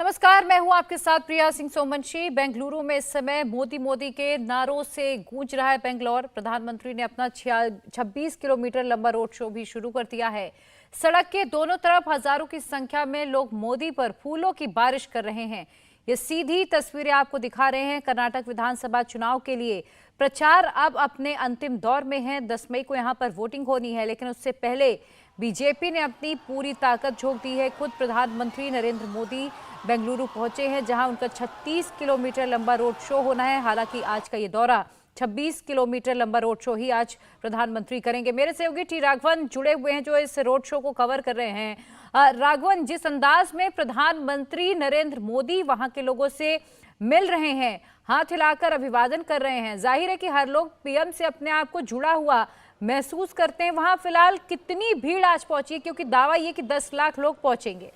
नमस्कार, मैं हूं आपके साथ प्रिया सिंह सोमवंशी। बेंगलुरु में इस समय मोदी मोदी के नारों से गूंज रहा है बेंगलोर। प्रधानमंत्री ने अपना 26 किलोमीटर लंबा रोड शो भी शुरू कर दिया है। सड़क के दोनों तरफ हजारों की संख्या में लोग मोदी पर फूलों की बारिश कर रहे हैं। ये सीधी तस्वीरें आपको दिखा रहे हैं। कर्नाटक विधानसभा चुनाव के लिए प्रचार अब अपने अंतिम दौर में है। 10 मई को यहां पर वोटिंग होनी है, लेकिन उससे पहले बीजेपी ने अपनी पूरी ताकत झोंक दी है। खुद प्रधानमंत्री नरेंद्र मोदी बेंगलुरु पहुंचे हैं, जहां उनका 36 किलोमीटर लंबा रोड शो होना है। हालांकि आज का ये दौरा 26 किलोमीटर लंबा रोड शो ही आज प्रधानमंत्री करेंगे। मेरे सहयोगी टी राघवन जुड़े हुए हैं जो इस रोड शो को कवर कर रहे हैं। राघवन, जिस अंदाज में प्रधानमंत्री नरेंद्र मोदी वहां के लोगों से मिल रहे हैं, हाथ हिलाकर अभिवादन कर रहे हैं, जाहिर है कि हर लोग पीएम से अपने आप को जुड़ा हुआ महसूस करते हैं। वहां फिलहाल कितनी भीड़ आज पहुंची है, क्योंकि दावा ये कि 10 लाख लोग पहुंचेंगे?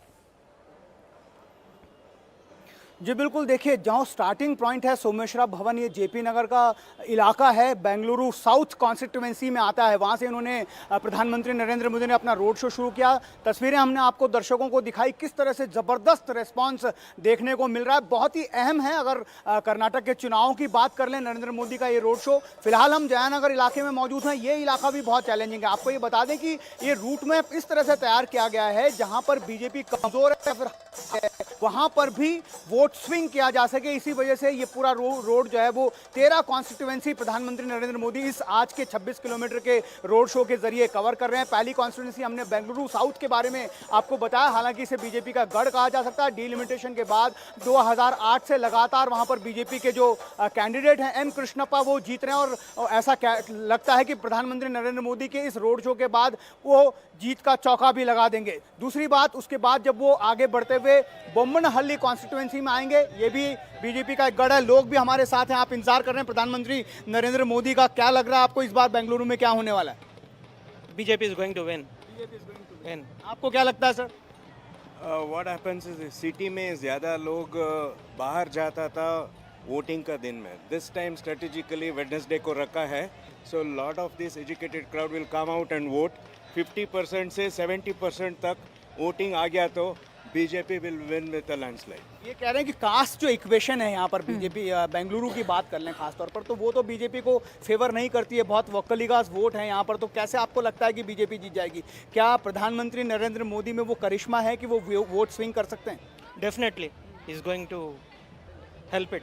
जी बिल्कुल, देखिए जहाँ स्टार्टिंग पॉइंट है सोमेश्वरा भवन, ये जेपी नगर का इलाका है, बेंगलुरु साउथ कॉन्स्टिट्यूएंसी में आता है। वहाँ से इन्होंने प्रधानमंत्री नरेंद्र मोदी ने अपना रोड शो शुरू किया। तस्वीरें हमने आपको दर्शकों को दिखाई, किस तरह से ज़बरदस्त रिस्पांस देखने को मिल रहा है। बहुत ही अहम है। अगर कर्नाटक के चुनाव की बात कर लें, नरेंद्र मोदी का ये रोड शो, फिलहाल हम जयानगर इलाके में मौजूद हैं। ये इलाका भी बहुत चैलेंजिंग है। आपको ये बता दें कि ये रूट मैप इस तरह से तैयार किया गया है जहाँ पर बीजेपी कमजोर है, फिर वहाँ पर भी वोट स्विंग किया जा सके। इसी वजह से ये पूरा रोड जो है वो 13 कॉन्स्टिट्यूएंसी प्रधानमंत्री नरेंद्र मोदी इस आज के 26 किलोमीटर के रोड शो के जरिए कवर कर रहे हैं। पहली कॉन्स्टिट्यूएंसी हमने बेंगलुरु साउथ के बारे में आपको बताया। हालांकि इसे बीजेपी का गढ़ कहा जा सकता है। डीलिमिटेशन के बाद 2008 से लगातार वहां पर बीजेपी के जो कैंडिडेट हैं एम कृष्णप्पा, वो जीत रहे हैं। और ऐसा लगता है कि प्रधानमंत्री नरेंद्र मोदी के इस रोड शो के बाद वो जीत का चौका भी लगा देंगे। दूसरी बात, उसके बाद जब वो आगे बढ़ते हुए बोम्मनहल्ली कॉन्स्टिट्यूएंसी में आएंगे, ये भी बीजेपी का एक गढ़ है। लोग भी हमारे साथ हैं, आप इंतजार कर रहे हैं प्रधानमंत्री नरेंद्र मोदी का। क्या लग रहा है आपको, इस बार बेंगलुरु में क्या होने वाला है? BJP is going to win. आपको क्या लगता है sir? What happens is city में ज़्यादा लोग बाहर जाता था वोटिंग का दिन में। दिस टाइम स्ट्रेटेजिकली वेडनेसडे को रखा है, so lot of this educated crowd will come out and vote. 50% से 70% तक वोटिंग आ गया तो BJP will win with a landslide. ये कह रहे हैं कि कास्ट जो इक्वेशन है यहाँ पर, बीजेपी बेंगलुरु की बात कर लें खासतौर पर, तो वो तो बीजेपी को फेवर नहीं करती है। बहुत वक्कलीगास वोट है यहाँ पर। तो कैसे आपको लगता है कि बीजेपी जीत जाएगी? क्या प्रधानमंत्री नरेंद्र मोदी में वो करिश्मा है कि वो वोट स्विंग कर सकते हैं? Definitely is going to help it.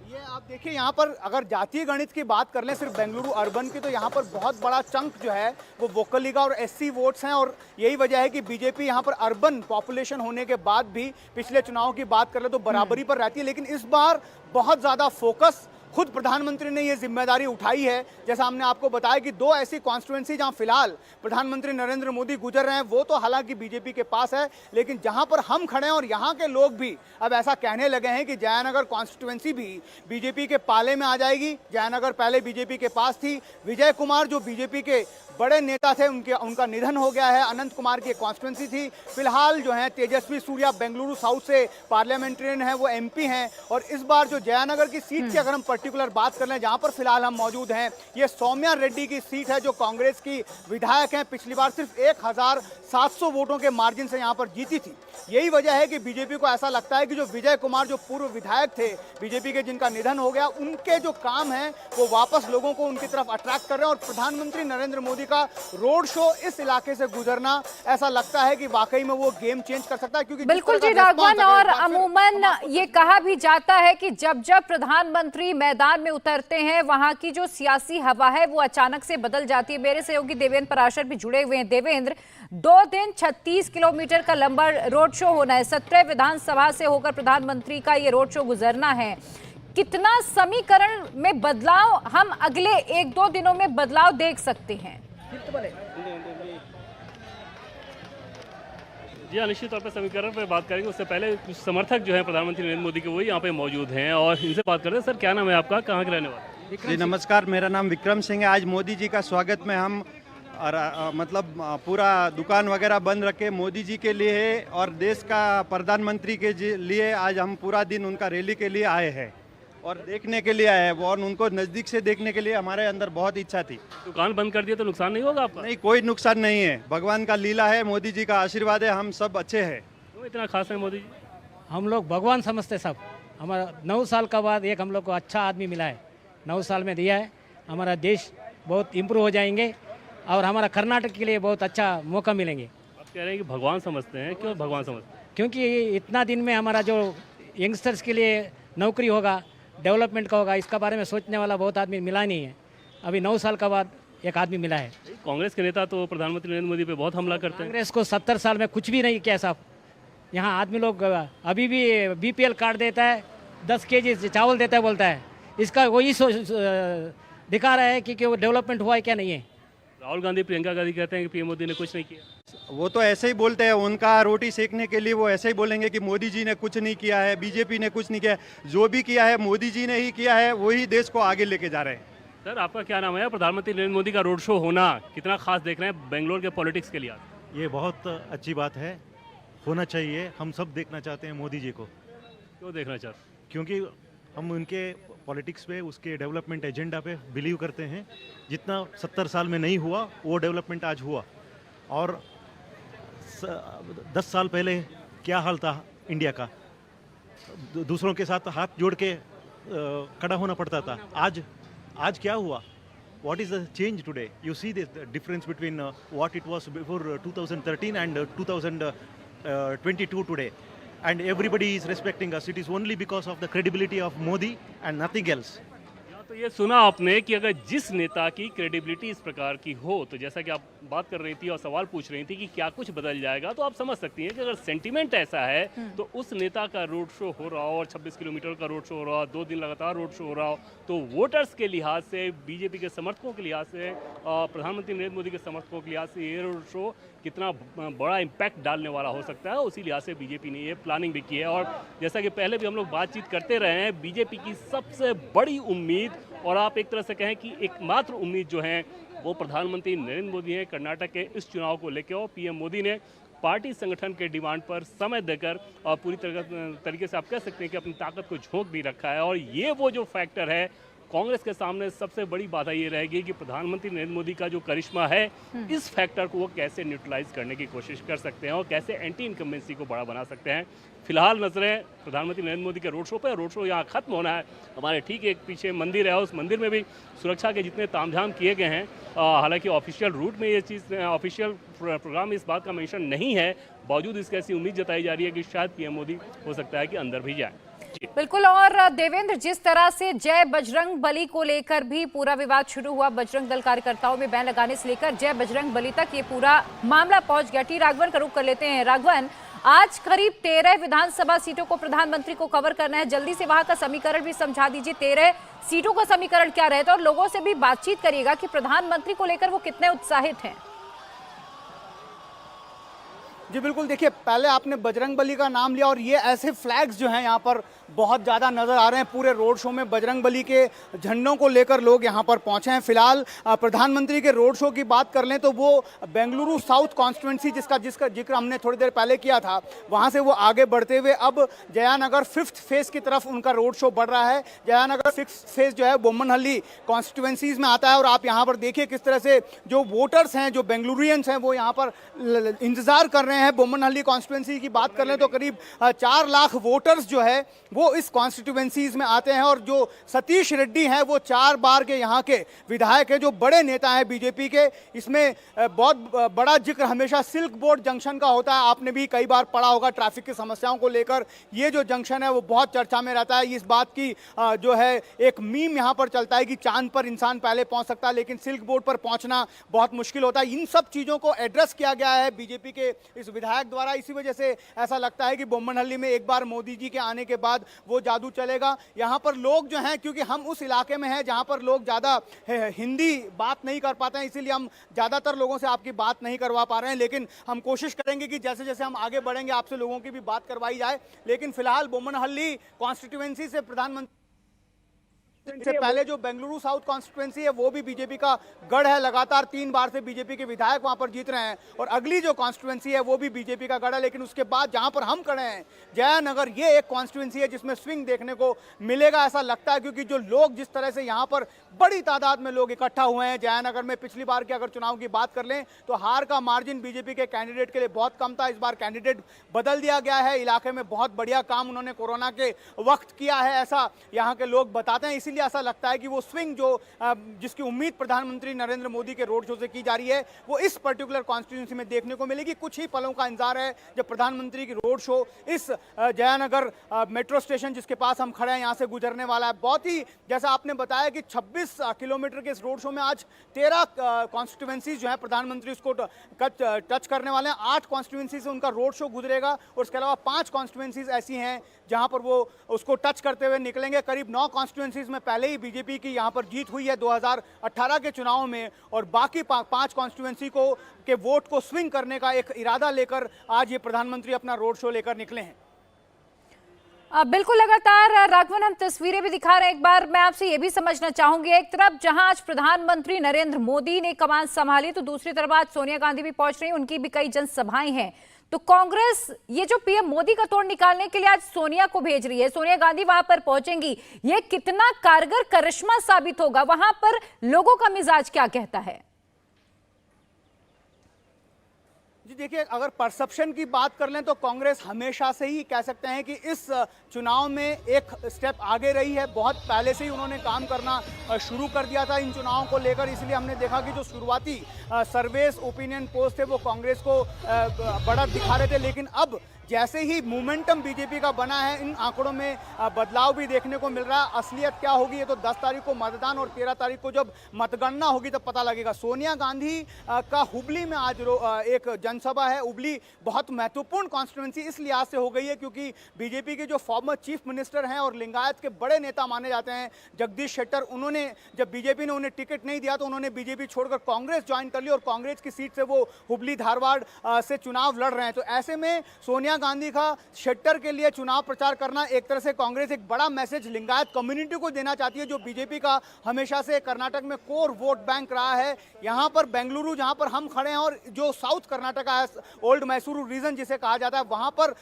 ये आप देखिए, यहाँ पर अगर जातीय गणित की बात कर लें सिर्फ बेंगलुरु अर्बन की, तो यहाँ पर बहुत बड़ा चंक जो है वो वोकलिगा और एससी वोट्स हैं। और यही वजह है कि बीजेपी यहाँ पर अर्बन पॉपुलेशन होने के बाद भी पिछले चुनाव की बात कर ले तो बराबरी पर रहती है। लेकिन इस बार बहुत ज़्यादा फोकस खुद प्रधानमंत्री ने ये जिम्मेदारी उठाई है। जैसा हमने आपको बताया कि 2 ऐसी कॉन्स्टिट्यूएंसी जहां फिलहाल प्रधानमंत्री नरेंद्र मोदी गुजर रहे हैं, वो तो हालांकि बीजेपी के पास है, लेकिन जहां पर हम खड़े हैं और यहां के लोग भी अब ऐसा कहने लगे हैं कि जयानगर कॉन्स्टिट्यूएंसी भी बीजेपी के पाले में आ जाएगी। जयानगर पहले बीजेपी के पास थी। विजय कुमार जो बीजेपी के बड़े नेता थे, उनका निधन हो गया है। अनंत कुमार की कॉन्स्टिट्यूएंसी थी। फिलहाल जो है तेजस्वी सूर्या बेंगलुरु साउथ से पार्लियामेंटेरियन है, वो एमपी हैं। और इस बार जो जयानगर की सीट की अगर हम पर्टिकुलर बात कर लें, जहां पर फिलहाल हम मौजूद हैं, ये सौम्या रेड्डी की सीट है जो कांग्रेस की विधायक हैं। पिछली बार सिर्फ 1700 वोटों के मार्जिन से यहां पर जीती थी। यही वजह है कि बीजेपी को ऐसा लगता है कि जो विजय कुमार जो पूर्व विधायक थे बीजेपी के, जिनका निधन हो गया, उनके जो काम है वो वापस लोगों को उनकी तरफ अट्रैक्ट कर रहे हैं। और प्रधानमंत्री नरेंद्र मोदी का रोड शो इस इलाके से गुजरना, ऐसा लगता है कि वाकई में वो गेम चेंज कर सकता है। क्योंकि बिल्कुल जी राघवन, और अमूमन ये कहा भी जाता है कि जब जब प्रधानमंत्री मैदान में उतरते हैं, वहां की जो सियासी हवा है वो अचानक से बदल जाती है। मेरे सहयोगी देवेंद्र पराशर भी जुड़े हुए हैं। देवेंद्र, 2 दिन 36 किलोमीटर का लंबा रोड शो होना है। 17 विधानसभा से होकर प्रधानमंत्री का ये रोड शो गुजरना है। कितना समीकरण में बदलाव हम अगले 1-2 दिनों में बदलाव देख सकते हैं? जी हाँ, निश्चित तौर पर समीकरण पर बात करेंगे। उससे पहले कुछ समर्थक जो हैं प्रधानमंत्री नरेंद्र मोदी के, वही यहाँ पे मौजूद हैं और इनसे बात करते हैं। सर, क्या नाम है आपका, कहाँ के रहने वाले? जी नमस्कार, मेरा नाम विक्रम सिंह है। आज मोदी जी का स्वागत में हम पूरा दुकान वगैरह बंद रखे मोदी जी के लिए है और देश का प्रधानमंत्री के लिए आज हम पूरा दिन उनका रैली के लिए आए हैं और देखने के लिए आए हैं। और उनको नज़दीक से देखने के लिए हमारे अंदर बहुत इच्छा थी। दुकान बंद कर दिया तो नुकसान नहीं होगा आपका? नहीं, कोई नुकसान नहीं है। भगवान का लीला है, मोदी जी का आशीर्वाद है, हम सब अच्छे हैं। क्यों इतना खास है मोदी जी? हम लोग भगवान समझते सब। हमारा 9 साल का बाद एक हम लोग को अच्छा आदमी मिला है, 9 साल में दिया है। हमारा देश बहुत इम्प्रूव हो जाएंगे और हमारा कर्नाटक के लिए बहुत अच्छा मौका मिलेंगे। आप कह रहे हैं कि भगवान समझते हैं, क्यों भगवान समझते हैं? क्योंकि इतना दिन में हमारा जो यंगस्टर्स के लिए नौकरी होगा, डेवलपमेंट का होगा, इसका बारे में सोचने वाला बहुत आदमी मिला नहीं है। अभी 9 साल का बाद एक आदमी मिला है। कांग्रेस के नेता तो प्रधानमंत्री नरेंद्र मोदी पे बहुत हमला करते हैं। कांग्रेस को 70 साल में कुछ भी नहीं किया साहब। यहाँ आदमी लोग अभी भी बीपीएल कार्ड देता है, 10 केजी चावल देता है, बोलता है। इसका वही दिखा रहा है कि वो डेवलपमेंट हुआ है क्या नहीं है। राहुल गांधी, प्रियंका गांधी कहते हैं कि पीएम मोदी ने कुछ नहीं किया। वो तो ऐसे ही बोलते हैं, उनका रोटी सेकने के लिए वो ऐसे ही बोलेंगे कि मोदी जी ने कुछ नहीं किया है, बीजेपी ने कुछ नहीं किया है। जो भी किया है मोदी जी ने ही किया है, वही देश को आगे लेके जा रहे हैं। सर, आपका क्या नाम है? प्रधानमंत्री नरेंद्र मोदी का रोड शो होना कितना खास देख रहे हैं बेंगलोर के पॉलिटिक्स के लिए? ये बहुत अच्छी बात है, होना चाहिए। हम सब देखना चाहते हैं मोदी जी को। क्यों देखना चाहते? क्योंकि हम उनके पॉलिटिक्स पे, उसके डेवलपमेंट एजेंडा पे बिलीव करते हैं। जितना 70 साल में नहीं हुआ वो डेवलपमेंट आज हुआ। और 10 साल पहले क्या हाल था इंडिया का, दूसरों के साथ हाथ जोड़ के खड़ा होना पड़ता था। आज क्या हुआ? What is the change today? You see the difference between what it was before 2013 and 2022 today. And everybody is respecting us. It is only because of the credibility of Modi and nothing else. तो ये सुना आपने कि अगर जिस नेता की credibility इस प्रकार की हो, तो जैसा कि आप बात कर रही थी और सवाल पूछ रही थी कि क्या कुछ बदल जाएगा, तो आप समझ सकती हैं कि अगर सेंटीमेंट ऐसा है तो उस नेता का रोड शो हो रहा हो और 26 किलोमीटर का रोड शो हो रहा हो, 2 दिन लगातार रोड शो हो रहा हो, तो वोटर्स के लिहाज से, बीजेपी के समर्थकों के लिहाज से, प्रधानमंत्री नरेंद्र मोदी के समर्थकों के लिहाज से ये रोड शो कितना बड़ा इम्पैक्ट डालने वाला हो सकता है, उसी लिहाज से बीजेपी ने ये प्लानिंग भी की है। और जैसा कि पहले भी हम लोग बातचीत करते रहे हैं, बीजेपी की सबसे बड़ी उम्मीद, और आप एक तरह से कहें कि एकमात्र उम्मीद जो है वो प्रधानमंत्री नरेंद्र मोदी हैं कर्नाटक के इस चुनाव को लेकर। और पीएम मोदी ने पार्टी संगठन के डिमांड पर समय देकर और पूरी तरीके से आप कह सकते हैं कि अपनी ताकत को झोंक भी रखा है। और ये वो जो फैक्टर है, कांग्रेस के सामने सबसे बड़ी बाधा ये रहेगी कि प्रधानमंत्री नरेंद्र मोदी का जो करिश्मा है, इस फैक्टर को वो कैसे न्यूट्रलाइज करने की कोशिश कर सकते हैं और कैसे एंटी इनकम्बेंसी को बड़ा बना सकते हैं। फिलहाल नजरें प्रधानमंत्री नरेंद्र मोदी के रोड शो पर। रोड शो यहाँ खत्म होना है, हमारे ठीक एक पीछे मंदिर है, उस मंदिर में भी सुरक्षा के जितने तामझाम किए गए हैं। हालांकि ऑफिशियल रूट में ये चीज़, ऑफिशियल प्रोग्राम में इस बात का मेंशन नहीं है, बावजूद इसकी ऐसी उम्मीद जताई जा रही है कि शायद पीएम मोदी हो सकता है कि अंदर भी जाए। बिल्कुल। और देवेंद्र, जिस तरह से जय बजरंग बली को लेकर भी पूरा विवाद शुरू हुआ, बजरंग दल कार्यकर्ताओं में बैन लगाने से लेकर जय बजरंग बली तक ये पूरा मामला पहुंच गया। टी राघवन का रुख कर लेते हैं। राघवन, आज करीब 13 विधानसभा सीटों को प्रधानमंत्री को कवर करना है, जल्दी से वहां का समीकरण भी समझा दीजिए। 13 सीटों का समीकरण क्या रहता है और लोगों से भी बातचीत करिएगा कि प्रधानमंत्री को लेकर वो कितने उत्साहित हैं। जी बिल्कुल, देखिए पहले आपने बजरंग बली का नाम लिया और ये ऐसे फ्लैग्स जो हैं यहाँ पर बहुत ज़्यादा नज़र आ रहे हैं। पूरे रोड शो में बजरंग बली के झंडों को लेकर लोग यहाँ पर पहुँचे हैं। फिलहाल प्रधानमंत्री के रोड शो की बात कर लें तो वो बेंगलुरु साउथ कॉन्स्टिट्यूंसी जिसका जिक्र हमने थोड़ी देर पहले किया था, वहाँ से वो आगे बढ़ते हुए अब जयानगर 5th फेज़ की तरफ उनका रोड शो बढ़ रहा है। जयानगर 6th फेज़ जो है बोम्मनहल्ली कॉन्स्टिट्यूंसीज में आता है और आप यहाँ पर देखिए किस तरह से जो वोटर्स हैं, जो बेंगलुरियंस हैं, वो यहाँ पर इंतज़ार कर रहे हैं। बोम्मनहल्ली कॉन्स्टिट्यूंसी की बात कर लें तो करीब 4 लाख वोटर्स जो है वो इस कॉन्स्टिट्यूएंसीज में आते हैं। और जो सतीश रेड्डी हैं वो 4 बार के यहाँ के विधायक हैं, जो बड़े नेता हैं बीजेपी के। इसमें बहुत बड़ा जिक्र हमेशा सिल्क बोर्ड जंक्शन का होता है, आपने भी कई बार पढ़ा होगा ट्रैफिक की समस्याओं को लेकर। ये जो जंक्शन है वो बहुत चर्चा में रहता है। इस बात की जो है एक मीम यहाँ पर चलता है कि चांद पर इंसान पहले पहुँच सकता है लेकिन सिल्क बोर्ड पर पहुँचना बहुत मुश्किल होता है। इन सब चीज़ों को एड्रेस किया गया है बीजेपी के इस विधायक द्वारा। इसी वजह से ऐसा लगता है कि बोम्मनहल्ली में एक बार मोदी जी के आने के बाद वो जादू चलेगा। यहाँ पर लोग जो हैं, क्योंकि हम उस इलाके में हैं जहाँ पर लोग ज़्यादा हिंदी बात नहीं कर पाते हैं, इसीलिए हम ज़्यादातर लोगों से आपकी बात नहीं करवा पा रहे हैं, लेकिन हम कोशिश करेंगे कि जैसे जैसे हम आगे बढ़ेंगे आपसे लोगों की भी बात करवाई जाए। लेकिन फिलहाल बोम्मनहल्ली कॉन्स्टिट्यूएंसी से प्रधानमंत्री इससे पहले जो बेंगलुरु साउथ कॉन्स्टिट्यूएंसी है वो भी बीजेपी का गढ़ है, लगातार 3 बार से बीजेपी के विधायक वहां पर जीत रहे हैं, और अगली जो कॉन्स्टिट्यूएंसी है वो भी बीजेपी का गढ़ है। लेकिन उसके बाद जहां पर हम खड़े हैं जयानगर, ये एक कॉन्स्टिट्यूएंसी है जिसमें स्विंग देखने को मिलेगा ऐसा लगता है, क्योंकि जो लोग जिस तरह से यहाँ पर बड़ी तादाद में लोग इकट्ठा हुए हैं जयानगर में। पिछली बार के अगर चुनाव की बात कर लें तो हार का मार्जिन बीजेपी के कैंडिडेट के लिए बहुत कम था। इस बार कैंडिडेट बदल दिया गया है, इलाके में बहुत बढ़िया काम उन्होंने कोरोना के वक्त किया है, ऐसा यहाँ के लोग बताते हैं। इसीलिए ऐसा लगता है कि वो स्विंग जो जिसकी उम्मीद प्रधानमंत्री नरेंद्र मोदी के रोड शो से की जा रही है वो इस पर्टिकुलर कॉन्स्टिट्यूंसी में देखने को मिलेगी। कुछ ही पलों का इंतजार है जब प्रधानमंत्री की रोड शो इस जयानगर मेट्रो स्टेशन जिसके पास हम खड़े हैं यहाँ से गुजरने वाला है। बहुत ही जैसा आपने बताया कि 26 किलोमीटर के इस रोड शो में आज 13 कॉन्स्टिट्यूएंसीज जो है प्रधानमंत्री उसको टच करने वाले हैं। 8 कॉन्स्टिट्यूएंसी से उनका रोड शो गुजरेगा और उसके अलावा 5 कॉन्स्टिट्यूएंसीज ऐसी हैं जहां पर वो उसको टच करते हुए निकलेंगे। करीब 9 कॉन्स्टिट्यूएंसीज में पहले ही बीजेपी की यहां पर जीत हुई है 2018 के चुनाव में, और बाकी 5 कॉन्स्टिट्यूएंसी को के वोट को स्विंग करने का एक इरादा लेकर आज ये प्रधानमंत्री अपना रोड शो लेकर निकले हैं। बिल्कुल, लगातार राघवन हम तस्वीरें भी दिखा रहे हैं। एक बार मैं आपसे ये भी समझना चाहूंगी, एक तरफ जहां आज प्रधानमंत्री नरेंद्र मोदी ने कमान संभाली तो दूसरी तरफ आज सोनिया गांधी भी पहुंच रही हैं, उनकी भी कई जनसभाएं हैं। तो कांग्रेस ये जो पीएम मोदी का तोड़ निकालने के लिए आज सोनिया को भेज रही है, सोनिया गांधी वहां पर पहुंचेंगी, ये कितना कारगर करिश्मा साबित होगा? वहां पर लोगों का मिजाज क्या कहता है? जी देखिए, अगर परसेप्शन की बात कर लें तो कांग्रेस हमेशा से ही कह सकते हैं कि इस चुनाव में एक स्टेप आगे रही है। बहुत पहले से ही उन्होंने काम करना शुरू कर दिया था इन चुनावों को लेकर। इसलिए हमने देखा कि जो शुरुआती सर्वेस ओपिनियन पोल्स थे वो कांग्रेस को बढ़त दिखा रहे थे, लेकिन अब जैसे ही मोमेंटम बीजेपी का बना है इन आंकड़ों में बदलाव भी देखने को मिल रहा है। असलियत क्या होगी ये तो 10 तारीख को मतदान और 13 तारीख को जब मतगणना होगी तब पता लगेगा। सोनिया गांधी का हुबली में आज एक जनसभा है। हुबली बहुत महत्वपूर्ण कॉन्स्टिट्यूएंसी इस लिहाज से हो गई है क्योंकि बीजेपी के जो फॉर्मर चीफ मिनिस्टर हैं और लिंगायत के बड़े नेता माने जाते हैं जगदीश शेट्टर, उन्होंने जब बीजेपी ने उन्हें टिकट नहीं दिया तो उन्होंने बीजेपी छोड़कर कांग्रेस ज्वाइन कर ली और कांग्रेस की सीट से वो हुबली धारवाड़ से चुनाव लड़ रहे हैं। तो ऐसे में सोनिया गांधी का शेट्टर के लिए चुनाव प्रचार करना एक तरह से कांग्रेस एक बड़ा मैसेज लिंगायत कम्युनिटी को देना चाहती है जो बीजेपी का हमेशा से कर्नाटक में कोर वोट बैंक रहा है। यहाँ पर बेंगलुरु जहाँ पर हम खड़े हैं और जो साउथ कर्नाटका है, ओल्ड मैसूरू रीजन जिसे कहा जाता है, वहाँ पर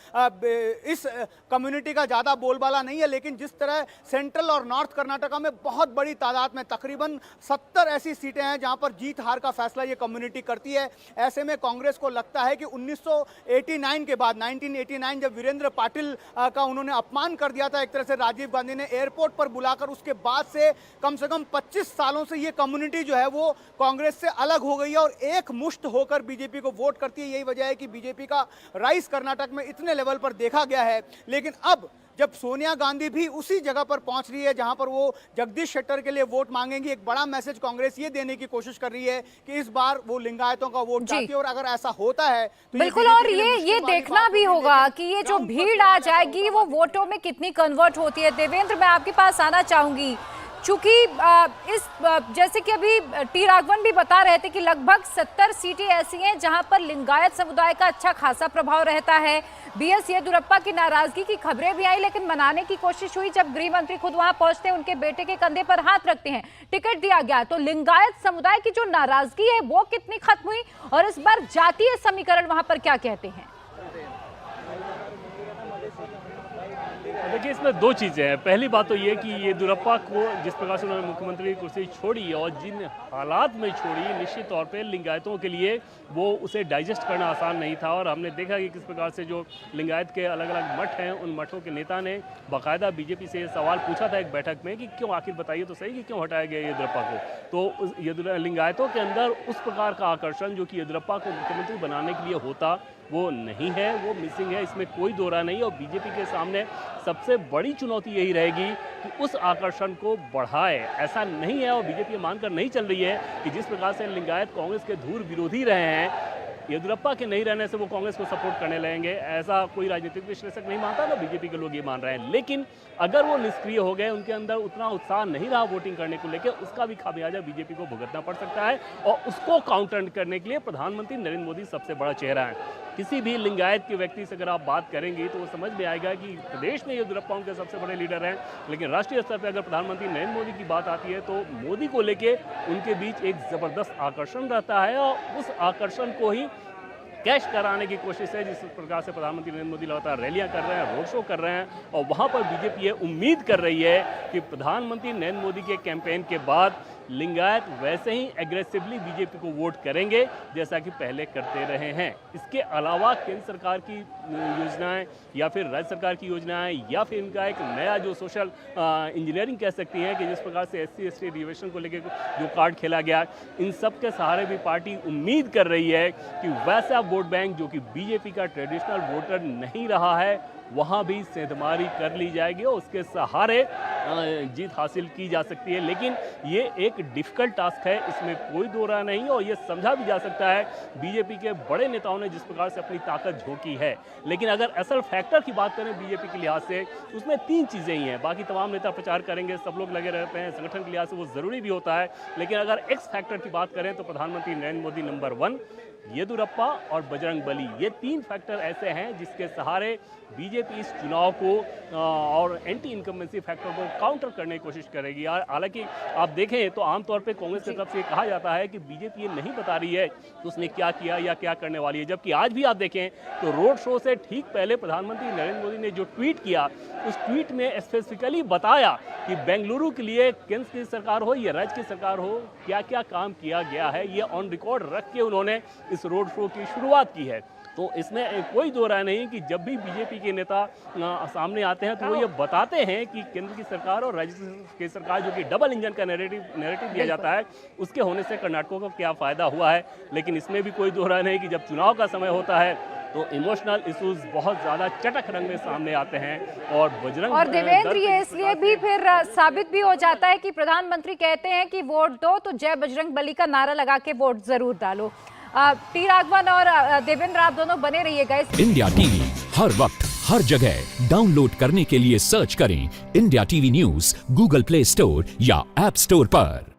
इस कम्युनिटी का ज़्यादा बोलबाला नहीं है। लेकिन जिस तरह सेंट्रल और नॉर्थ कर्नाटका में बहुत बड़ी तादाद में तकरीबन 70 ऐसी सीटें हैं जहाँ पर जीत हार का फैसला ये कम्युनिटी करती है। ऐसे में कांग्रेस को लगता है कि 1989 के बाद 1989 जब वीरेंद्र पाटिल का उन्होंने अपमान कर दिया था एक तरह से राजीव गांधी ने एयरपोर्ट पर बुलाकर, उसके बाद से कम 25 सालों से ये कम्युनिटी जो है वो कांग्रेस से अलग हो गई है और एक मुश्त होकर बीजेपी को वोट करती है। यही वजह है कि बीजेपी का राइज कर्नाटक में इतने लेवल पर देखा गया है। लेकिन अब जब सोनिया गांधी भी उसी जगह पर पहुंच रही है जहां पर वो जगदीश शेट्टर के लिए वोट मांगेंगी, एक बड़ा मैसेज कांग्रेस ये देने की कोशिश कर रही है कि इस बार वो लिंगायतों का वोट चाहती है और अगर ऐसा होता है तो बिल्कुल, और ये देखना भी होगा कि ये जो भीड़ आ जाएगी वो वोटों में कितनी कन्वर्ट होती है। देवेंद्र, मैं आपके पास आना चाहूंगी, चूंकि जैसे कि अभी टी राघवन भी बता रहे थे कि लगभग 70 सीटें ऐसी हैं जहां पर लिंगायत समुदाय का अच्छा खासा प्रभाव रहता है। बीएस येदियुरप्पा की नाराजगी की खबरें भी आई, लेकिन मनाने की कोशिश हुई। जब गृह मंत्री खुद वहां पहुंचते हैं, उनके बेटे के कंधे पर हाथ रखते हैं, टिकट दिया गया, तो लिंगायत समुदाय की जो नाराजगी है वो कितनी खत्म हुई और इस बार जातीय समीकरण वहां पर क्या कहते हैं? देखिए, इसमें दो चीज़ें हैं। पहली बात तो ये कि येदियुरप्पा को जिस प्रकार से उन्होंने मुख्यमंत्री की कुर्सी छोड़ी और जिन हालात में छोड़ी, निश्चित तौर पे लिंगायतों के लिए वो उसे डाइजेस्ट करना आसान नहीं था। और हमने देखा कि किस प्रकार से जो लिंगायत के अलग अलग मठ हैं उन मठों के नेता ने बाकायदा बीजेपी से सवाल पूछा था एक बैठक में कि क्यों, आखिर बताइए तो सही कि क्यों हटाया गया येदियुरप्पा को। तो लिंगायतों के अंदर उस प्रकार का आकर्षण जो कि येदियुरप्पा को मुख्यमंत्री बनाने के लिए होता वो नहीं है, वो मिसिंग है, इसमें कोई दो राय नहीं। और बीजेपी के सामने सबसे बड़ी चुनौती यही रहेगी कि उस आकर्षण को बढ़ाए। ऐसा नहीं है और बीजेपी मानकर नहीं चल रही है कि जिस प्रकार से लिंगायत कांग्रेस के धूर विरोधी रहे हैं, येदियुरप्पा के नहीं रहने से वो कांग्रेस को सपोर्ट करने लगेंगे, ऐसा कोई राजनीतिक विश्लेषक नहीं मानता, ना बीजेपी के लोग ये मान रहे हैं। लेकिन अगर वो निष्क्रिय हो गए, उनके अंदर उतना उत्साह नहीं रहा वोटिंग करने को लेकर, उसका भी खामियाजा बीजेपी को भुगतना पड़ सकता है और उसको काउंटर करने के लिए प्रधानमंत्री नरेंद्र मोदी सबसे बड़ा चेहरा है। किसी भी लिंगायत के व्यक्ति से अगर आप बात करेंगे तो वो समझ में आएगा कि प्रदेश में येदियुरप्पा उनके सबसे बड़े लीडर हैं, लेकिन राष्ट्रीय स्तर पर अगर प्रधानमंत्री नरेंद्र मोदी की बात आती है तो मोदी को लेके उनके बीच एक ज़बरदस्त आकर्षण रहता है और उस आकर्षण को ही कैश कराने की कोशिश है। जिस प्रकार से प्रधानमंत्री नरेंद्र मोदी लगातार रैलियां कर रहे हैं, रोड शो कर रहे हैं और वहां पर बीजेपी ये उम्मीद कर रही है कि प्रधानमंत्री नरेंद्र मोदी के कैंपेन के बाद लिंगायत वैसे ही एग्रेसिवली बीजेपी को वोट करेंगे जैसा कि पहले करते रहे हैं। इसके अलावा केंद्र सरकार की योजनाएं या फिर राज्य सरकार की योजनाएं या फिर इनका एक नया जो सोशल इंजीनियरिंग कह सकती हैं कि जिस प्रकार से SC ST रिजर्वेशन को लेकर जो कार्ड खेला गया, इन सब के सहारे भी पार्टी उम्मीद कर रही है कि वैसा वोट बैंक जो कि बीजेपी का ट्रेडिशनल वोटर नहीं रहा है वहाँ भी सेंधमारी कर ली जाएगी और उसके सहारे जीत हासिल की जा सकती है। लेकिन ये एक डिफ़िकल्ट टास्क है, इसमें कोई दो राय नहीं और ये समझा भी जा सकता है बीजेपी के बड़े नेताओं ने जिस प्रकार से अपनी ताकत झोंकी है। लेकिन अगर असल फैक्टर की बात करें बीजेपी के लिहाज से, उसमें 3 चीज़ें ही हैं। बाकी तमाम नेता प्रचार करेंगे, सब लोग लगे रहते हैं, संगठन के लिहाज से वो ज़रूरी भी होता है। लेकिन अगर एक्स फैक्टर की बात करें तो प्रधानमंत्री नरेंद्र मोदी नंबर 1, येदियुरप्पा और बजरंग बली, ये 3 फैक्टर ऐसे हैं जिसके सहारे बीजेपी इस चुनाव को और एंटी इनकम्बेंसी फैक्टर को काउंटर करने की कोशिश करेगी। और हालांकि आप देखें तो आमतौर पे कांग्रेस की तरफ से कहा जाता है कि बीजेपी ये नहीं बता रही है कि उसने क्या किया या क्या करने वाली है, जबकि आज भी आप देखें तो रोड शो से ठीक पहले प्रधानमंत्री नरेंद्र मोदी ने जो ट्वीट किया, उस ट्वीट में स्पेसिफिकली बताया कि बेंगलुरु के लिए केंद्र की सरकार हो या राज्य की सरकार हो, क्या क्या काम किया गया है, ये ऑन रिकॉर्ड रख के उन्होंने इस रोड शो की शुरुआत की है। तो इसमें कोई दो राय नहीं कि जब भी बीजेपी के नेता सामने आते हैं तो वो ये बताते हैं कि केंद्र की सरकार और राज्य की सरकार जो कि डबल इंजन का नैरेटिव दिया जाता है, उसके होने से कर्नाटकों को क्या फ़ायदा हुआ है। लेकिन इसमें भी कोई दो राय नहीं कि जब चुनाव का समय होता है तो इमोशनल इश्यूज बहुत ज़्यादा चटक रंग में सामने आते हैं और बजरंग और देवेंद्र ये इसलिए भी फिर साबित भी हो जाता है कि प्रधानमंत्री कहते हैं कि वोट दो तो जय बजरंग बली का नारा लगा के वोट जरूर डालो। टी राघवन और देवेंद्र आप दोनों बने रहिएगा। इंडिया टीवी हर वक्त हर जगह डाउनलोड करने के लिए सर्च करें India TV news Google play store या ऐप स्टोर पर।